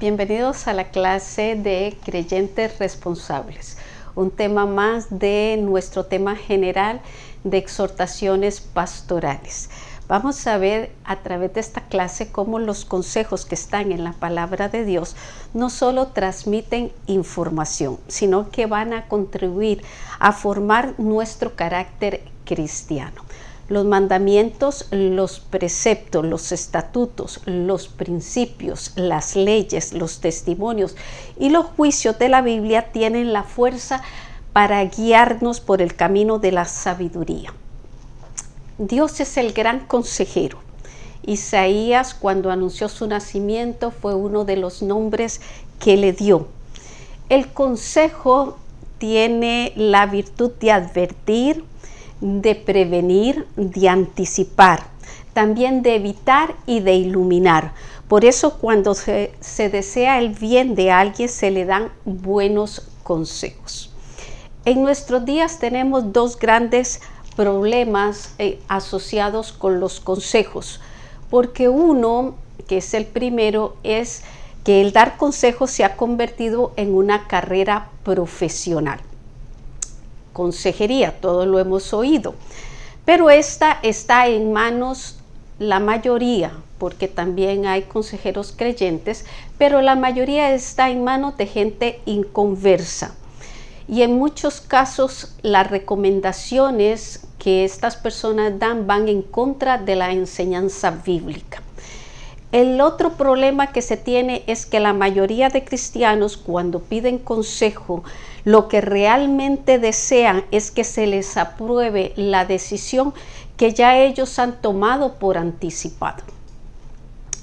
Bienvenidos a la clase de Creyentes Responsables, un tema más de nuestro tema general de exhortaciones pastorales. Vamos a ver a través de esta clase cómo los consejos que están en la palabra de Dios no solo transmiten información, sino que van a contribuir a formar nuestro carácter cristiano. Los mandamientos, los preceptos, los estatutos, los principios, las leyes, los testimonios y los juicios de la Biblia tienen la fuerza para guiarnos por el camino de la sabiduría. Dios es el gran consejero. Isaías, cuando anunció su nacimiento, fue uno de los nombres que le dio. El consejo tiene la virtud de advertir, de prevenir, de anticipar, también de evitar y de iluminar. Por eso cuando se desea el bien de alguien se le dan buenos consejos. En nuestros días tenemos dos grandes problemas asociados con los consejos, porque uno, que es el primero, es que el dar consejos se ha convertido en una carrera profesional. Consejería, todos lo hemos oído, pero esta está en manos, la mayoría, porque también hay consejeros creyentes, pero la mayoría está en manos de gente inconversa. Y en muchos casos las recomendaciones que estas personas dan van en contra de la enseñanza bíblica. El otro problema que se tiene es que la mayoría de cristianos, cuando piden consejo, lo que realmente desean es que se les apruebe la decisión que ya ellos han tomado por anticipado.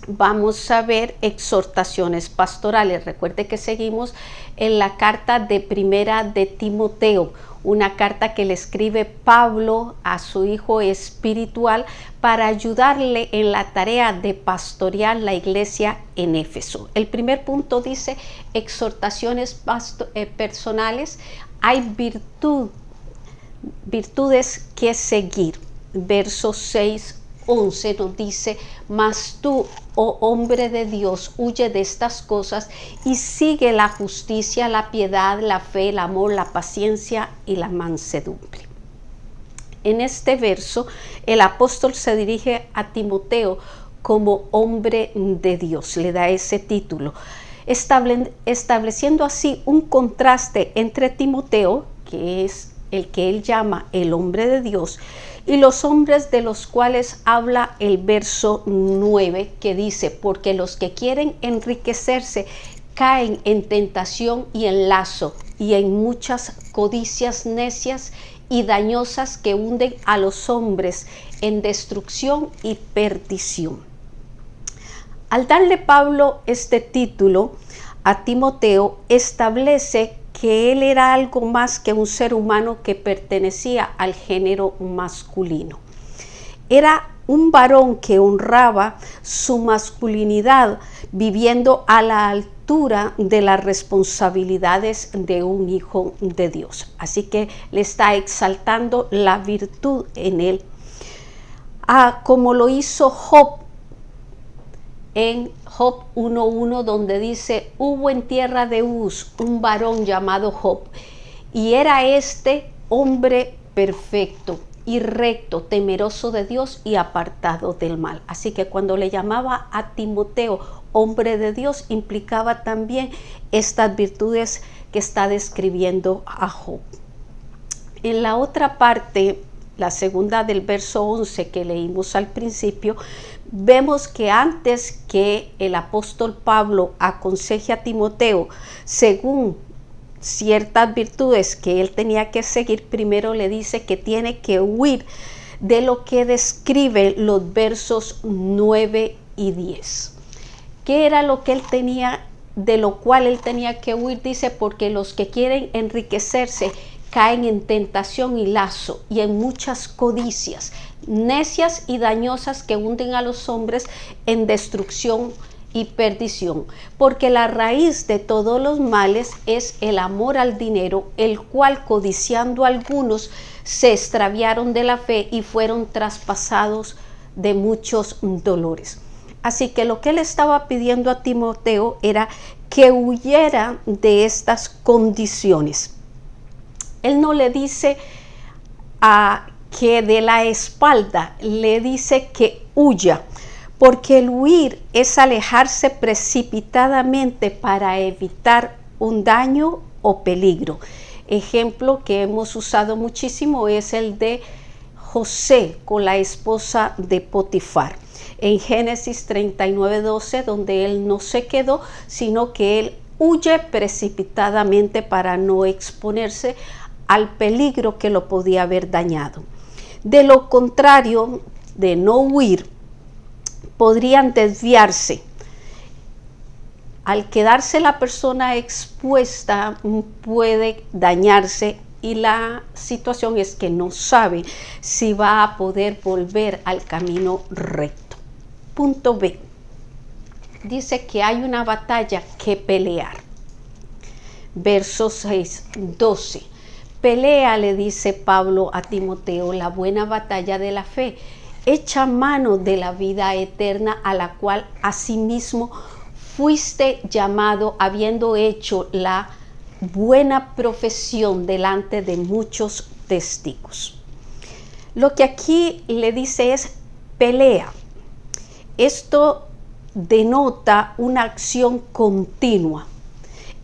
Vamos a ver exhortaciones pastorales. Recuerde que seguimos en la carta de Primera de Timoteo, una carta que le escribe Pablo a su hijo espiritual para ayudarle en la tarea de pastorear la iglesia en Éfeso. El primer punto dice exhortaciones personales. Hay virtudes que seguir. Verso 6:11 nos dice: mas tú, oh hombre de Dios, huye de estas cosas y sigue la justicia, la piedad, la fe, el amor, la paciencia y la mansedumbre. En este verso, el apóstol se dirige a Timoteo como hombre de Dios, le da ese título, estableciendo así un contraste entre Timoteo, que es el que él llama el hombre de Dios, y los hombres de los cuales habla el verso 9, que dice: porque los que quieren enriquecerse caen en tentación y en lazo y en muchas codicias necias y dañosas que hunden a los hombres en destrucción y perdición. Al darle Pablo este título a Timoteo, establece que él era algo más que un ser humano que pertenecía al género masculino. Era un varón que honraba su masculinidad, viviendo a la altura de las responsabilidades de un hijo de Dios. Así que le está exaltando la virtud en él, como lo hizo Job. En Job 1:1, donde dice: hubo en tierra de Uz un varón llamado Job, y era este hombre perfecto y recto, temeroso de Dios y apartado del mal. Así que cuando le llamaba a Timoteo hombre de Dios, implicaba también estas virtudes que está describiendo a Job. En la otra parte, la segunda del verso 11 que leímos al principio, vemos que antes que el apóstol Pablo aconseje a Timoteo según ciertas virtudes que él tenía que seguir, primero le dice que tiene que huir de lo que describe los versos 9 y 10. ¿Qué era lo que él tenía, de lo cual él tenía que huir? Dice: porque los que quieren enriquecerse caen en tentación y lazo y en muchas codicias necias y dañosas que hunden a los hombres en destrucción y perdición, porque la raíz de todos los males es el amor al dinero, el cual, codiciando algunos, se extraviaron de la fe y fueron traspasados de muchos dolores. Así que lo que él estaba pidiendo a Timoteo era que huyera de estas condiciones. Él no le dice que de la espalda, le dice que huya, porque el huir es alejarse precipitadamente para evitar un daño o peligro. Ejemplo que hemos usado muchísimo es el de José con la esposa de Potifar. En Génesis 39:12, donde él no se quedó, sino que él huye precipitadamente para no exponerse al peligro que lo podía haber dañado. De lo contrario, de no huir, podrían desviarse. Al quedarse la persona expuesta, puede dañarse y la situación es que no sabe si va a poder volver al camino recto. Punto B. Dice que hay una batalla que pelear. Verso 6:12. Pelea, le dice Pablo a Timoteo, la buena batalla de la fe. Echa mano de la vida eterna, a la cual asimismo fuiste llamado, habiendo hecho la buena profesión delante de muchos testigos. Lo que aquí le dice es pelea. Esto denota una acción continua.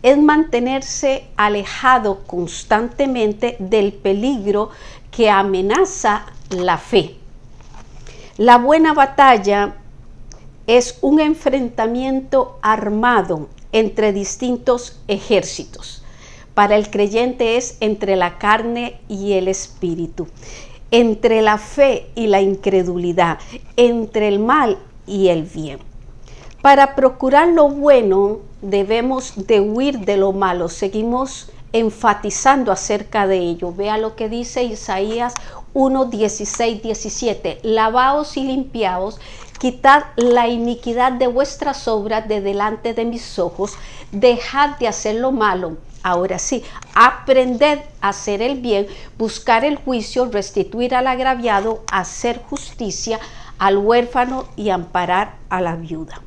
Es mantenerse alejado constantemente del peligro que amenaza la fe. La buena batalla es un enfrentamiento armado entre distintos ejércitos. Para el creyente es entre la carne y el espíritu, entre la fe y la incredulidad, entre el mal y el bien. Para procurar lo bueno debemos de huir de lo malo. Seguimos enfatizando acerca de ello. Vea lo que dice Isaías 1:16-17. Lavaos y limpiaos, quitad la iniquidad de vuestras obras de delante de mis ojos, dejad de hacer lo malo. Ahora sí, aprended a hacer el bien, buscar el juicio, restituir al agraviado, hacer justicia al huérfano y amparar a la viuda.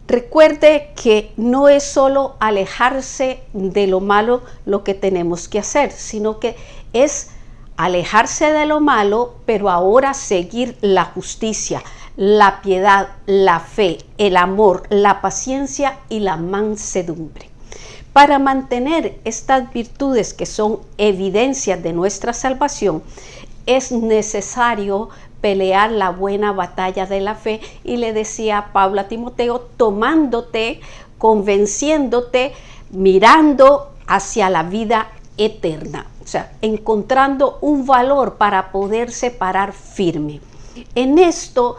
Recuerde que no es solo alejarse de lo malo lo que tenemos que hacer, sino que es alejarse de lo malo, pero ahora seguir la justicia, la piedad, la fe, el amor, la paciencia y la mansedumbre. Para mantener estas virtudes que son evidencias de nuestra salvación, es necesario pelear la buena batalla de la fe, y le decía Pablo a Timoteo, tomándote, convenciéndote, mirando hacia la vida eterna, o sea, encontrando un valor para poderse parar firme. En esto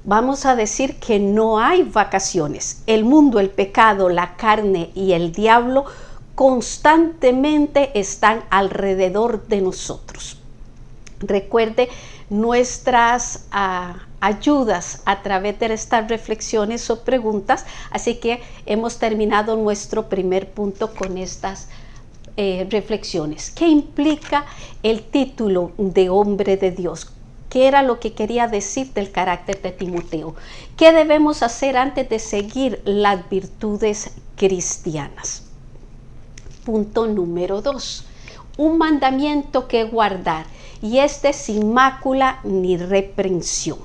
vamos a decir que no hay vacaciones. El mundo, el pecado, la carne y el diablo constantemente están alrededor de nosotros. Recuerde nuestras ayudas a través de estas reflexiones o preguntas, así que hemos terminado nuestro primer punto con estas reflexiones. ¿Qué implica el título de hombre de Dios? ¿Qué era lo que quería decir del carácter de Timoteo? ¿Qué debemos hacer antes de seguir las virtudes cristianas? Punto número 2. Un mandamiento que guardar, y este sin mácula ni reprensión.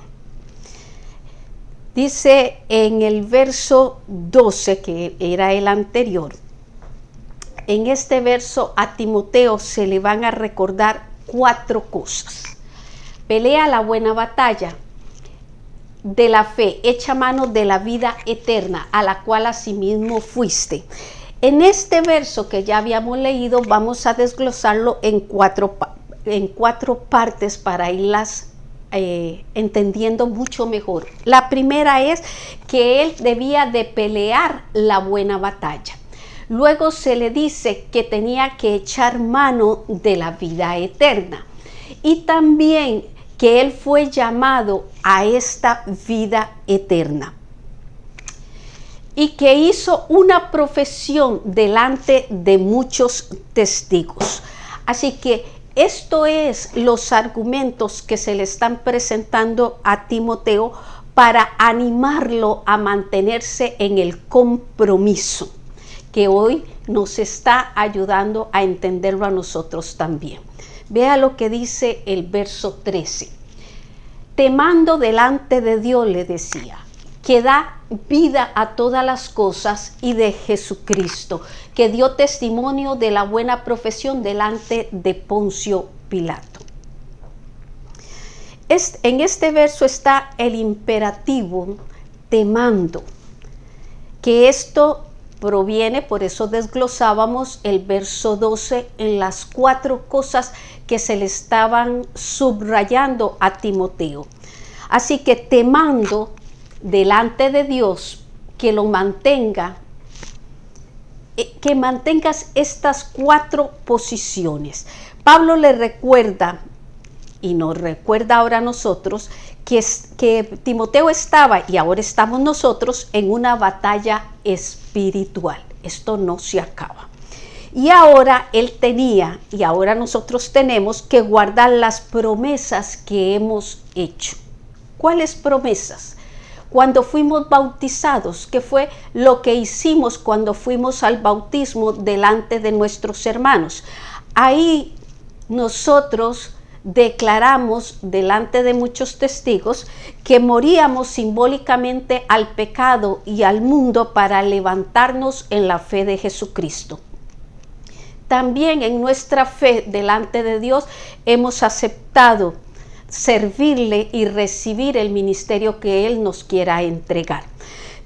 Dice en el verso 12, que era el anterior, en este verso a Timoteo se le van a recordar 4 cosas. Pelea la buena batalla de la fe, echa mano de la vida eterna, a la cual asimismo fuiste. En este verso que ya habíamos leído, vamos a desglosarlo en cuatro partes para irlas entendiendo mucho mejor. La primera es que él debía de pelear la buena batalla. Luego se le dice que tenía que echar mano de la vida eterna. Y también que él fue llamado a esta vida eterna. Y que hizo una profesión delante de muchos testigos. Así que esto es los argumentos que se le están presentando a Timoteo para animarlo a mantenerse en el compromiso, que hoy nos está ayudando a entenderlo a nosotros también. Vea lo que dice el verso 13. Temando delante de Dios, le decía, que da vida a todas las cosas, y de Jesucristo, que dio testimonio de la buena profesión delante de Poncio Pilato. En este verso está el imperativo temando, que esto proviene, por eso desglosábamos el verso 12 en las 4 cosas que se le estaban subrayando a Timoteo. Así que temando delante de Dios, que lo mantenga, que mantengas estas 4 posiciones. Pablo le recuerda, y nos recuerda ahora a nosotros, que Timoteo estaba, y ahora estamos nosotros, en una batalla espiritual. Esto no se acaba. Y ahora él tenía, y ahora nosotros tenemos que guardar las promesas que hemos hecho. ¿Cuáles promesas? Cuando fuimos bautizados, que fue lo que hicimos cuando fuimos al bautismo delante de nuestros hermanos. Ahí nosotros declaramos delante de muchos testigos que moríamos simbólicamente al pecado y al mundo para levantarnos en la fe de Jesucristo. También en nuestra fe delante de Dios hemos aceptado servirle y recibir el ministerio que Él nos quiera entregar.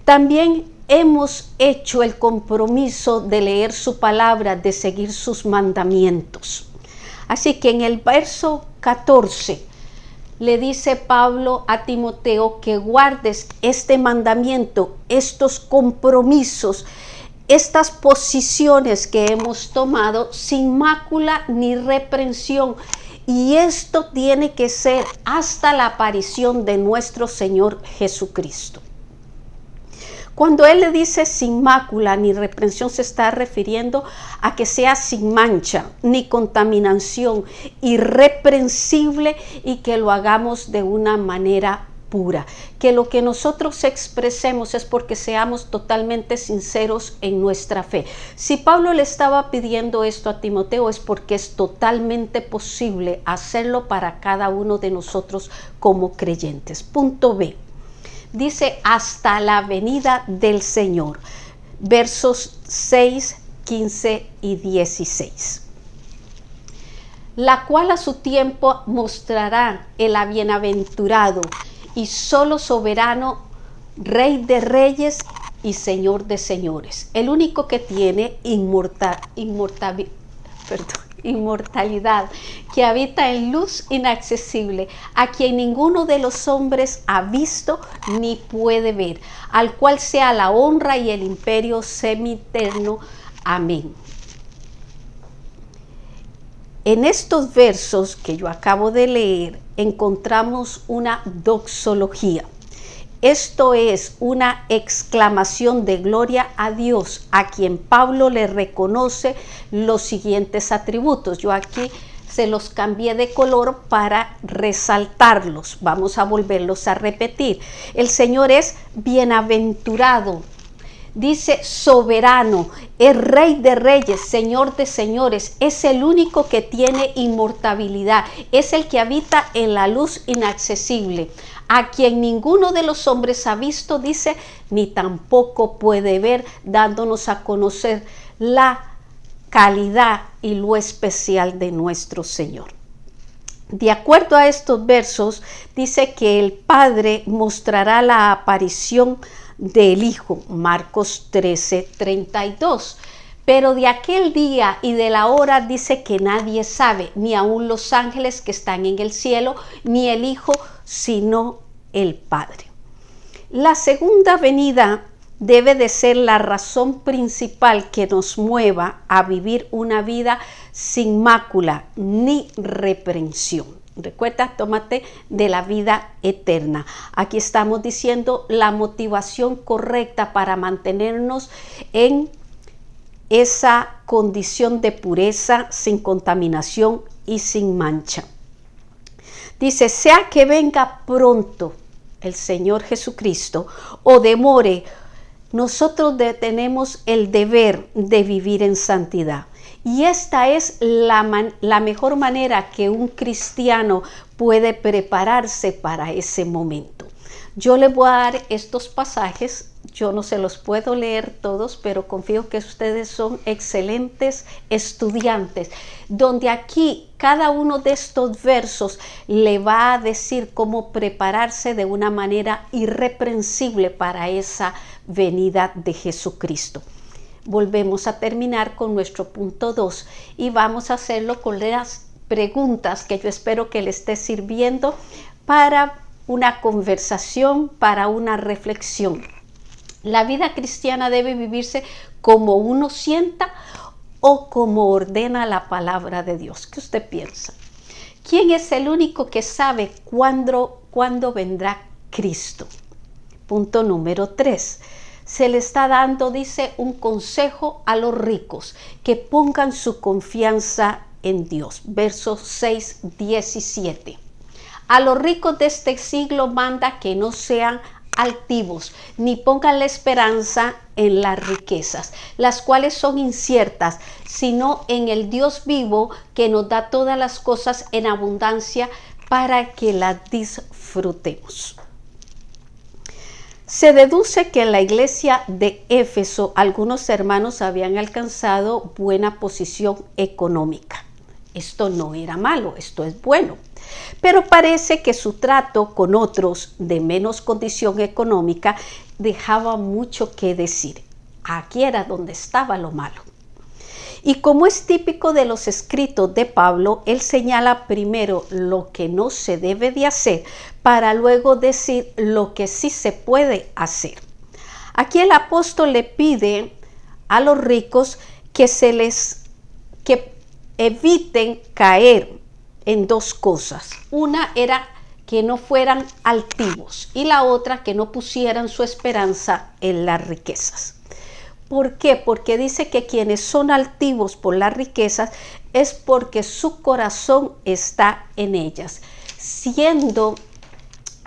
También hemos hecho el compromiso de leer su palabra, de seguir sus mandamientos. Así que en el verso 14 le dice Pablo a Timoteo que guardes este mandamiento, estos compromisos, estas posiciones que hemos tomado sin mácula ni reprensión. Y esto tiene que ser hasta la aparición de nuestro Señor Jesucristo. Cuando él le dice sin mácula ni reprensión, se está refiriendo a que sea sin mancha ni contaminación, irreprensible, y que lo hagamos de una manera pura. Que lo que nosotros expresemos es porque seamos totalmente sinceros en nuestra fe. Si Pablo le estaba pidiendo esto a Timoteo, es porque es totalmente posible hacerlo para cada uno de nosotros como creyentes. Punto B. Dice hasta la venida del Señor, versos 6, 15 y 16. La cual a su tiempo mostrará el bienaventurado y solo soberano, Rey de reyes y Señor de señores. El único que tiene inmortalidad, que habita en luz inaccesible, a quien ninguno de los hombres ha visto ni puede ver, al cual sea la honra y el imperio sempiterno. Amén. En estos versos que yo acabo de leer encontramos una doxología. Esto es una exclamación de gloria a Dios, a quien Pablo le reconoce los siguientes atributos. Yo aquí se los cambié de color para resaltarlos. Vamos a volverlos a repetir. El Señor es bienaventurado. Dice soberano, es Rey de reyes, Señor de señores, es el único que tiene inmortalidad, es el que habita en la luz inaccesible, a quien ninguno de los hombres ha visto, dice, ni tampoco puede ver, dándonos a conocer la calidad y lo especial de nuestro Señor. De acuerdo a estos versos, dice que el Padre mostrará la aparición del Hijo, Marcos 13:32. Pero de aquel día y de la hora dice que nadie sabe, ni aun los ángeles que están en el cielo, ni el Hijo, sino el Padre. La segunda venida debe de ser la razón principal que nos mueva a vivir una vida sin mácula ni reprensión. Recuerda, tómate de la vida eterna. Aquí estamos diciendo la motivación correcta para mantenernos en esa condición de pureza, sin contaminación y sin mancha. Dice, sea que venga pronto. el Señor Jesucristo o demore, nosotros tenemos el deber de vivir en santidad. Y esta es la mejor manera que un cristiano puede prepararse para ese momento. Yo les voy a dar estos pasajes, yo no se los puedo leer todos, pero confío que ustedes son excelentes estudiantes, donde aquí cada uno de estos versos le va a decir cómo prepararse de una manera irreprensible para esa venida de Jesucristo. Volvemos a terminar con nuestro punto 2 y vamos a hacerlo con las preguntas que yo espero que le esté sirviendo para una conversación, para una reflexión. La vida cristiana debe vivirse como uno sienta o como ordena la palabra de Dios. ¿Qué usted piensa? ¿Quién es el único que sabe cuándo vendrá Cristo? Punto número 3. Se le está dando, dice, un consejo a los ricos que pongan su confianza en Dios. Versos 6, 17. A los ricos de este siglo manda que no sean altivos, ni pongan la esperanza en las riquezas, las cuales son inciertas, sino en el Dios vivo que nos da todas las cosas en abundancia para que las disfrutemos. Se deduce que en la iglesia de Éfeso algunos hermanos habían alcanzado buena posición económica. Esto no era malo, esto es bueno. Pero parece que su trato con otros de menos condición económica dejaba mucho que decir. Aquí era donde estaba lo malo. Y como es típico de los escritos de Pablo, él señala primero lo que no se debe de hacer para luego decir lo que sí se puede hacer. Aquí el apóstol le pide a los ricos que eviten caer en dos cosas. Una era que no fueran altivos y la otra que no pusieran su esperanza en las riquezas. ¿Por qué? Porque dice que quienes son altivos por las riquezas es porque su corazón está en ellas, siendo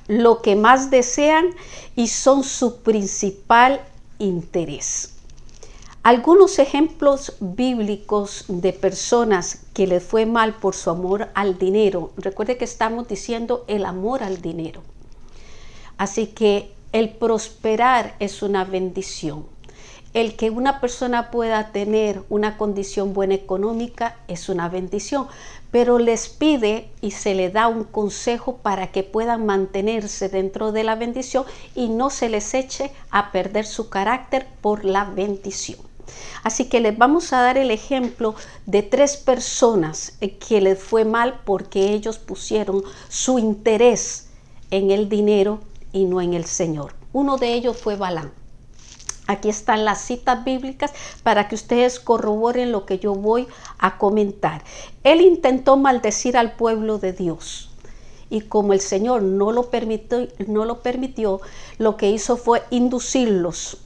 lo que más desean y son su principal interés. Algunos ejemplos bíblicos de personas que les fue mal por su amor al dinero. Recuerde que estamos diciendo el amor al dinero. Así que el prosperar es una bendición. El que una persona pueda tener una condición buena económica es una bendición, pero les pide y se le da un consejo para que puedan mantenerse dentro de la bendición y no se les eche a perder su carácter por la bendición. Así que les vamos a dar el ejemplo de 3 personas que les fue mal porque ellos pusieron su interés en el dinero y no en el Señor. Uno de ellos fue Balaam. Aquí están las citas bíblicas para que ustedes corroboren lo que yo voy a comentar. Él intentó maldecir al pueblo de Dios. Y como el Señor no lo permitió, lo que hizo fue inducirlos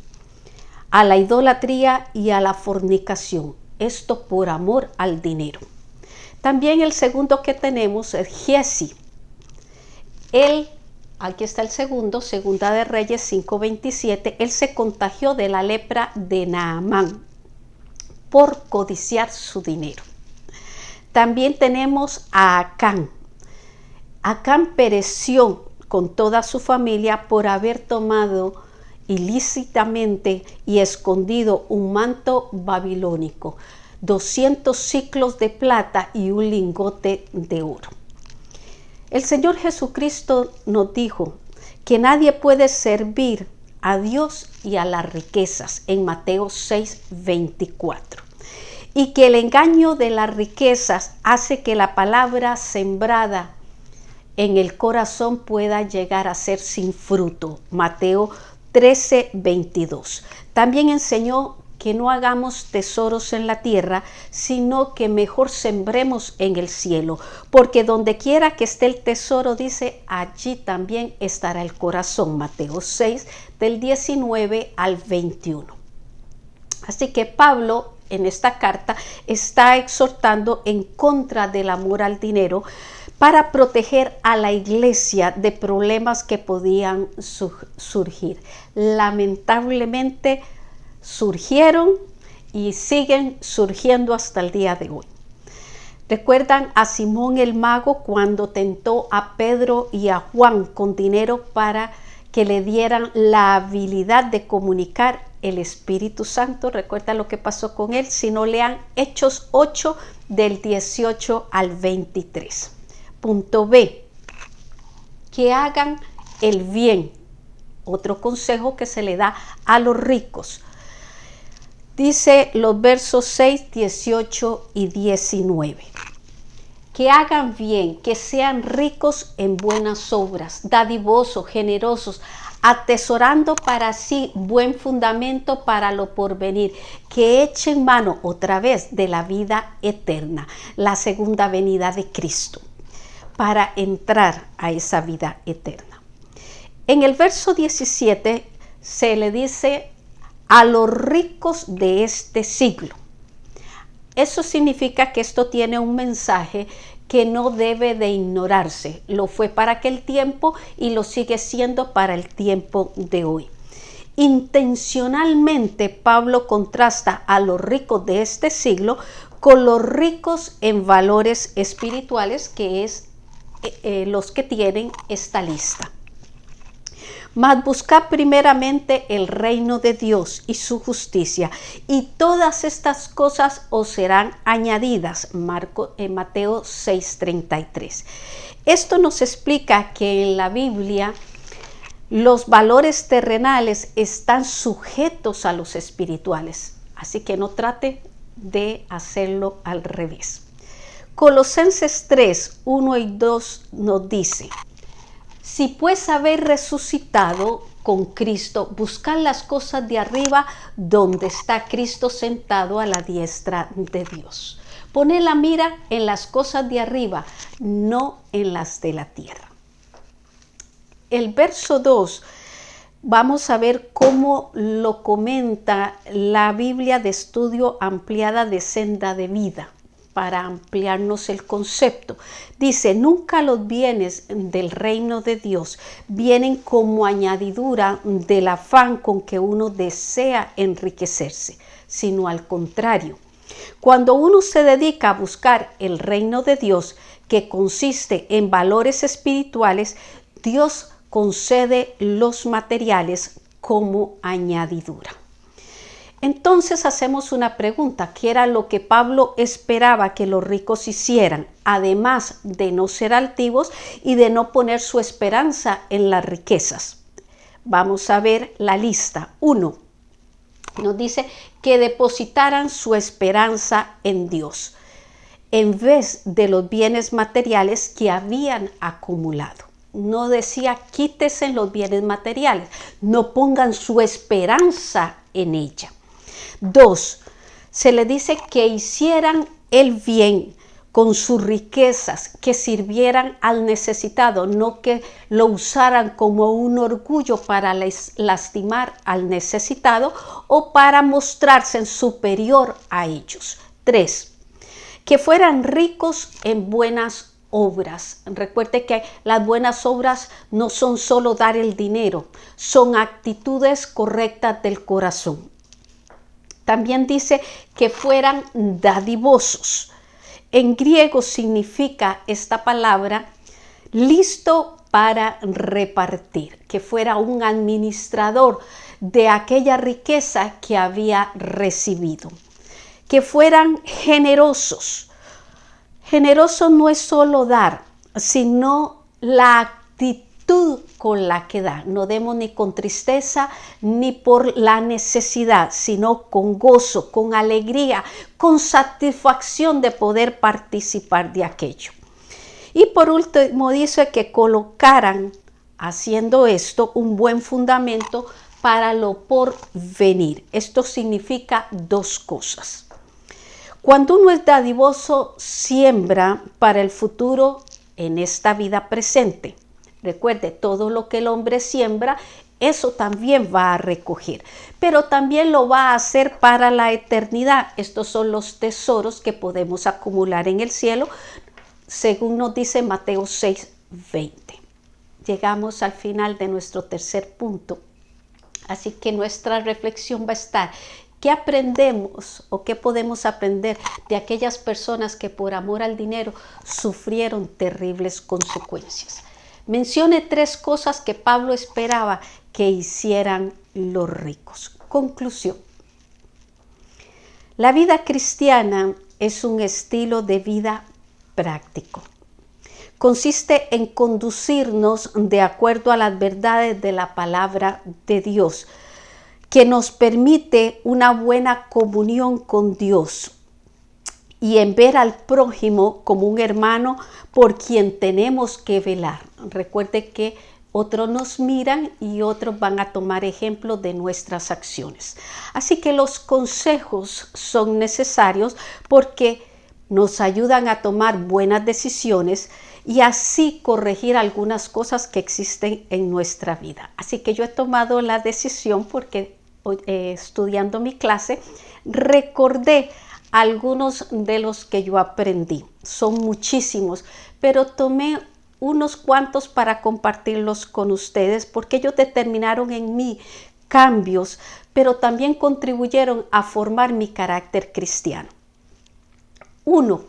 a la idolatría y a la fornicación. Esto por amor al dinero. También el segundo que tenemos es Giezi. Aquí está el segundo, Segunda de Reyes 5:27. Él se contagió de la lepra de Naamán por codiciar su dinero. También tenemos a Acán. Acán pereció con toda su familia por haber tomado ilícitamente y escondido un manto babilónico, 200 siclos de plata y un lingote de oro. El Señor Jesucristo nos dijo que nadie puede servir a Dios y a las riquezas en Mateo 6:24. Y que el engaño de las riquezas hace que la palabra sembrada en el corazón pueda llegar a ser sin fruto. Mateo 13:22. También enseñó que no hagamos tesoros en la tierra, sino que mejor sembremos en el cielo, porque donde quiera que esté el tesoro, dice, allí también estará el corazón. Mateo 6, del 19 al 21. Así que Pablo en esta carta está exhortando en contra del amor al dinero, para proteger a la iglesia de problemas que podían surgir. Lamentablemente surgieron y siguen surgiendo hasta el día de hoy. ¿Recuerdan a Simón el mago cuando tentó a Pedro y a Juan con dinero para que le dieran la habilidad de comunicar el Espíritu Santo? ¿Recuerdan lo que pasó con él? Si no, lean Hechos 8 del 18 al 23. Punto B. Que hagan el bien. Otro consejo que se le da a los ricos. Dice los versos 6, 18 y 19. Que hagan bien, que sean ricos en buenas obras, dadivosos, generosos, atesorando para sí buen fundamento para lo porvenir, que echen mano otra vez de la vida eterna, la segunda venida de Cristo, para entrar a esa vida eterna. En el verso 17 se le dice a los ricos de este siglo. Eso significa que esto tiene un mensaje que no debe de ignorarse. Lo fue para aquel tiempo y lo sigue siendo para el tiempo de hoy. Intencionalmente Pablo contrasta a los ricos de este siglo con los ricos en valores espirituales, que es los que tienen esta lista. Mas buscad primeramente el reino de Dios y su justicia, y todas estas cosas os serán añadidas. Mateo 6:33. Esto nos explica que en la Biblia los valores terrenales están sujetos a los espirituales, así que no trate de hacerlo al revés. Colosenses 3, 1 y 2 nos dice: si pues habéis resucitado con Cristo, buscad las cosas de arriba, donde está Cristo sentado a la diestra de Dios. Poned la mira en las cosas de arriba, no en las de la tierra. El verso 2, vamos a ver cómo lo comenta la Biblia de Estudio Ampliada de Senda de Vida, para ampliarnos el concepto. Dice: nunca los bienes del reino de Dios vienen como añadidura del afán con que uno desea enriquecerse, sino al contrario. Cuando uno se dedica a buscar el reino de Dios, que consiste en valores espirituales, Dios concede los materiales como añadidura. Entonces hacemos una pregunta: ¿qué era lo que Pablo esperaba que los ricos hicieran, además de no ser altivos y de no poner su esperanza en las riquezas? Vamos a ver la lista. 1. Nos dice que depositaran su esperanza en Dios, en vez de los bienes materiales que habían acumulado. No decía quítese los bienes materiales, no pongan su esperanza en ella. 2. Se le dice que hicieran el bien con sus riquezas, que sirvieran al necesitado, no que lo usaran como un orgullo para lastimar al necesitado o para mostrarse superior a ellos. 3. Que fueran ricos en buenas obras. Recuerde que las buenas obras no son solo dar el dinero, son actitudes correctas del corazón. También dice que fueran dadivosos. En griego significa esta palabra listo para repartir, que fuera un administrador de aquella riqueza que había recibido. Que fueran generosos. Generoso no es solo dar, sino la actitud con la que da. No demos ni con tristeza ni por la necesidad, sino con gozo, con alegría, con satisfacción de poder participar de aquello. Y por último dice que colocaran, haciendo esto, un buen fundamento para lo por venir. Esto significa dos cosas. Cuando uno es dadivoso, siembra para el futuro en esta vida presente. Recuerde, todo lo que el hombre siembra, eso también va a recoger, pero también lo va a hacer para la eternidad. Estos son los tesoros que podemos acumular en el cielo según nos dice Mateo 6:20. Llegamos al final de nuestro tercer punto. Así que nuestra reflexión va a estar: ¿qué aprendemos o qué podemos aprender de aquellas personas que por amor al dinero sufrieron terribles consecuencias? Mencione 3 cosas que Pablo esperaba que hicieran los ricos. Conclusión. La vida cristiana es un estilo de vida práctico. Consiste en conducirnos de acuerdo a las verdades de la palabra de Dios, que nos permite una buena comunión con Dios y en ver al prójimo como un hermano por quien tenemos que velar. Recuerde que otros nos miran y otros van a tomar ejemplo de nuestras acciones. Así que los consejos son necesarios porque nos ayudan a tomar buenas decisiones y así corregir algunas cosas que existen en nuestra vida. Así que yo he tomado la decisión porque estudiando mi clase recordé algunos de los que yo aprendí. Son muchísimos, pero tomé unos cuantos para compartirlos con ustedes porque ellos determinaron en mí cambios, pero también contribuyeron a formar mi carácter cristiano. Uno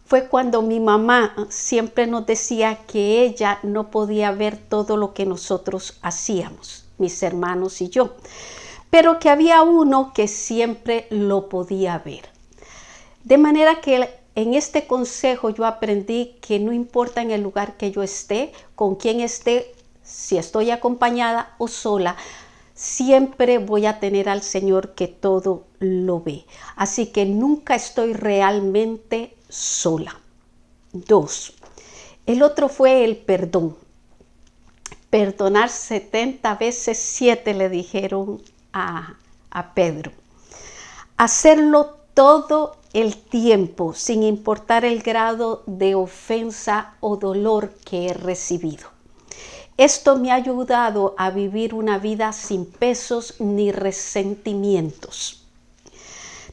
fue cuando mi mamá siempre nos decía que ella no podía ver todo lo que nosotros hacíamos, mis hermanos y yo, pero que había uno que siempre lo podía ver. De manera que en este consejo yo aprendí que no importa en el lugar que yo esté, con quién esté, si estoy acompañada o sola, siempre voy a tener al Señor que todo lo ve. Así que nunca estoy realmente sola. 2. El otro fue el perdón. Perdonar 70 veces 7 le dijeron a Pedro. Hacerlo todo el tiempo, sin importar el grado de ofensa o dolor que he recibido. Esto me ha ayudado a vivir una vida sin pesos ni resentimientos.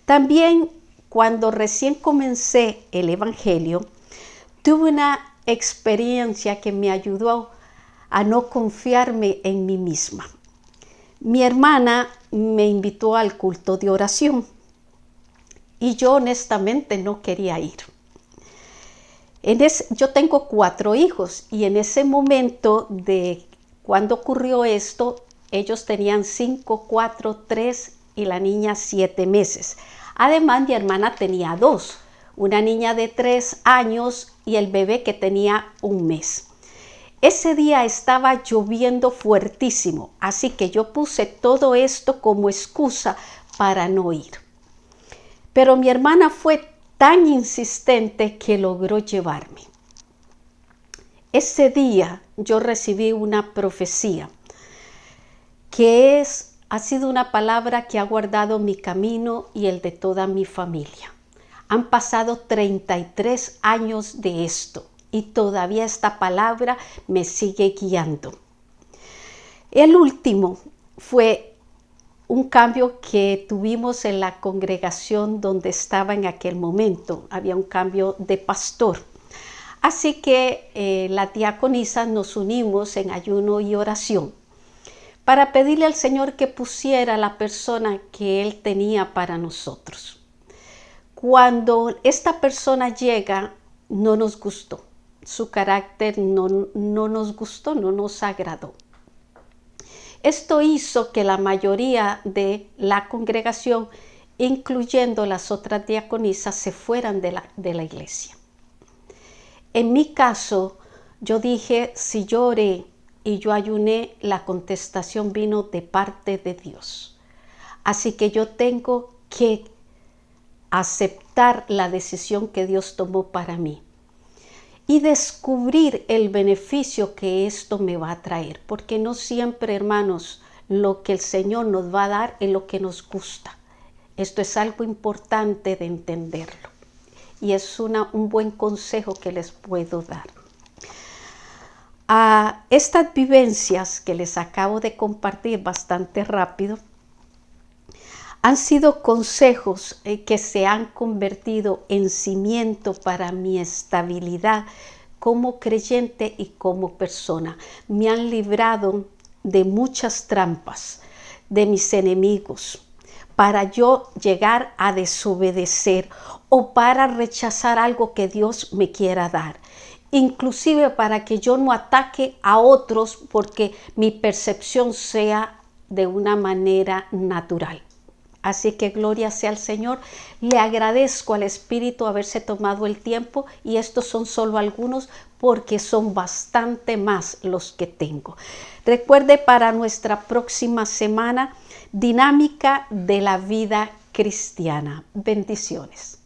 También cuando recién comencé el Evangelio, tuve una experiencia que me ayudó a no confiarme en mí misma. Mi hermana me invitó al culto de oración y yo honestamente no quería ir. Yo tengo 4 hijos y en ese momento de cuando ocurrió esto, ellos tenían 5, 4, 3 y la niña 7 meses. Además, mi hermana tenía 2, una niña de 3 años y el bebé que tenía 1 mes. Ese día estaba lloviendo fuertísimo, así que yo puse todo esto como excusa para no ir. Pero mi hermana fue tan insistente que logró llevarme. Ese día yo recibí una profecía que ha sido una palabra que ha guardado mi camino y el de toda mi familia. Han pasado 33 años de esto y todavía esta palabra me sigue guiando. El último fue un cambio que tuvimos en la congregación donde estaba en aquel momento. Había un cambio de pastor. Así que la diaconisa nos unimos en ayuno y oración para pedirle al Señor que pusiera la persona que Él tenía para nosotros. Cuando esta persona llega, no nos gustó. Su carácter no nos gustó, no nos agradó. Esto hizo que la mayoría de la congregación, incluyendo las otras diaconisas, se fueran de la iglesia. En mi caso, yo dije, si yo oré y yo ayuné, la contestación vino de parte de Dios. Así que yo tengo que aceptar la decisión que Dios tomó para mí y descubrir el beneficio que esto me va a traer, porque no siempre, hermanos, lo que el Señor nos va a dar es lo que nos gusta. Esto es algo importante de entenderlo y es un buen consejo que les puedo dar. A estas vivencias que les acabo de compartir bastante rápido, Han sido consejos que se han convertido en cimiento para mi estabilidad como creyente y como persona. Me han librado de muchas trampas de mis enemigos para yo llegar a desobedecer o para rechazar algo que Dios me quiera dar. Inclusive para que yo no ataque a otros porque mi percepción sea de una manera natural. Así que gloria sea al Señor. Le agradezco al Espíritu haberse tomado el tiempo y estos son solo algunos porque son bastante más los que tengo. Recuerde para nuestra próxima semana, dinámica de la vida cristiana. Bendiciones.